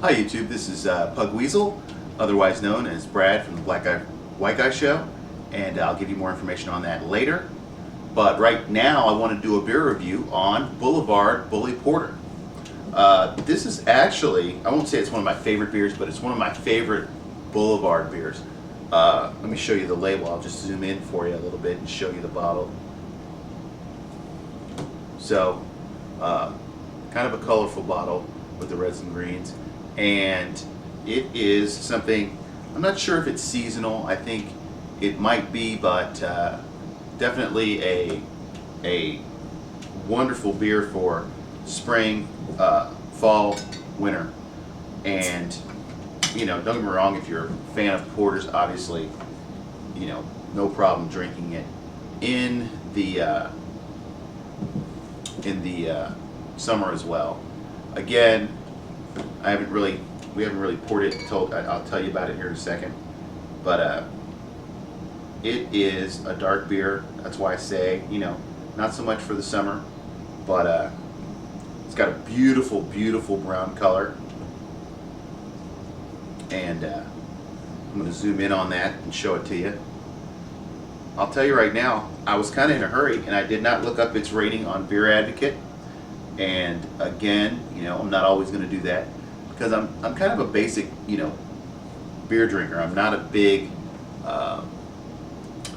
Hi YouTube, this is Pug Weasel, otherwise known as Brad from the Black Guy White Guy Show, and I'll give you more information on that later. But right now I want to do a beer review on Boulevard Bully Porter. This is actually, I won't say it's one of my favorite beers, but it's one of my favorite Boulevard beers. Let me show you the label. I'll just zoom in for you a little bit and show you the bottle. So, kind of a colorful bottle with the reds and greens, and it is something, I'm not sure if it's seasonal. I think it might be, but definitely a wonderful beer for spring, fall, winter. And you know, don't get me wrong, if you're a fan of porters, obviously, you know, no problem drinking it in the summer as well. Again, we haven't really poured it. I'll tell you about it here in a second. But it is a dark beer. That's why I say, you know, not so much for the summer, but it's got a beautiful, beautiful brown color. And I'm going to zoom in on that and show it to you. I'll tell you right now, I was kind of in a hurry and I did not look up its rating on Beer Advocate. And again, you know, I'm not always going to do that because I'm kind of a basic, you know, beer drinker. I'm not a big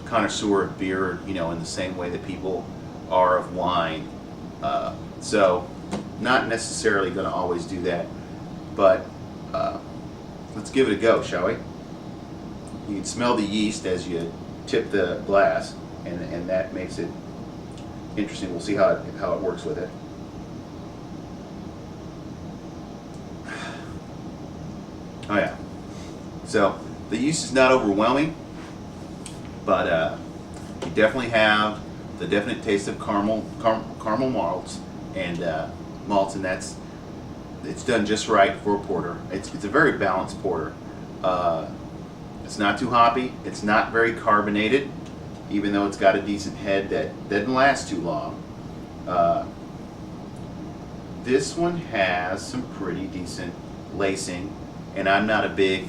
connoisseur of beer, you know, in the same way that people are of wine. So not necessarily going to always do that, but let's give it a go, shall we? You can smell the yeast as you tip the glass, and that makes it interesting. We'll see how it works with it. Oh yeah. So the yeast is not overwhelming, but you definitely have the definite taste of caramel malts, and it's done just right for a porter. It's a very balanced porter. It's not too hoppy. It's not very carbonated, even though it's got a decent head that doesn't last too long. This one has some pretty decent lacing, and I'm not a big,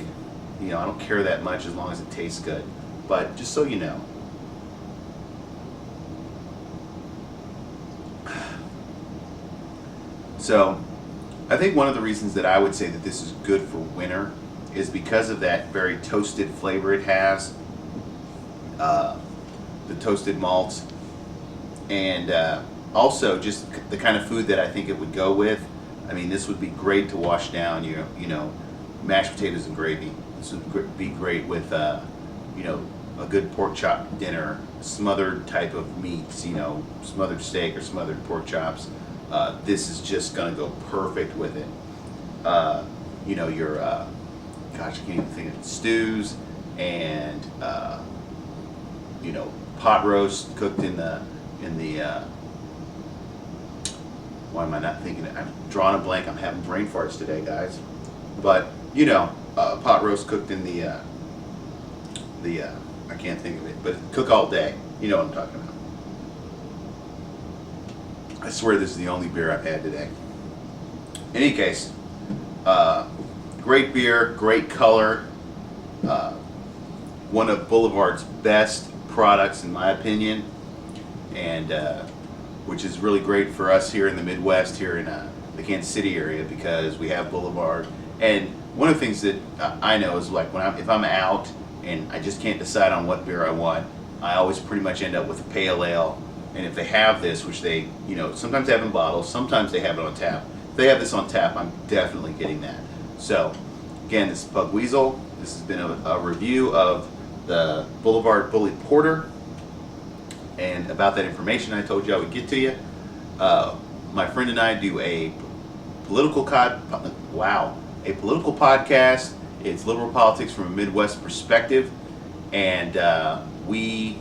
you know, I don't care that much as long as it tastes good. But just so you know. So, I think one of the reasons that I would say that this is good for winter is because of that very toasted flavor it has, the toasted malts, and also just the kind of food that I think it would go with. I mean, this would be great to wash down, you know, mashed potatoes and gravy. This would be great with, you know, a good pork chop dinner, smothered type of meats, you know, smothered steak or smothered pork chops. This is just going to go perfect with it. You know, your, gosh, I can't even think of it, stews and, you know, pot roast cooked in the, why am I not thinking it? I'm drawing a blank. I'm having brain farts today, guys. But, you know, pot roast cooked in the I can't think of it, but cook all day. You know what I'm talking about. I swear this is the only beer I've had today. In any case, great beer, great color, one of Boulevard's best products in my opinion, and which is really great for us here in the Midwest, here in the Kansas City area, because we have Boulevard. And one of the things that I know is, like, if I'm out and I just can't decide on what beer I want, I always pretty much end up with a pale ale. And if they have this, which they, you know, sometimes they have in bottles, sometimes they have it on tap. If they have this on tap, I'm definitely getting that. So, again, this is Pug Weasel. This has been a review of the Boulevard Bully Porter. And about that information I told you I would get to you. My friend and I do a political podcast. It's liberal politics from a Midwest perspective. And we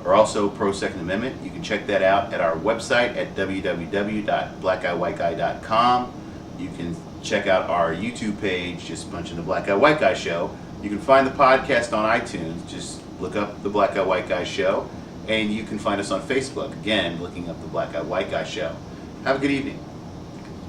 are also pro Second Amendment. You can check that out at our website at www.blackguywhiteguy.com. You can check out our YouTube page, just punch in the Black Guy White Guy Show. You can find the podcast on iTunes. Just look up the Black Guy White Guy Show. And you can find us on Facebook, again, looking up the Black Guy White Guy Show. Have a good evening.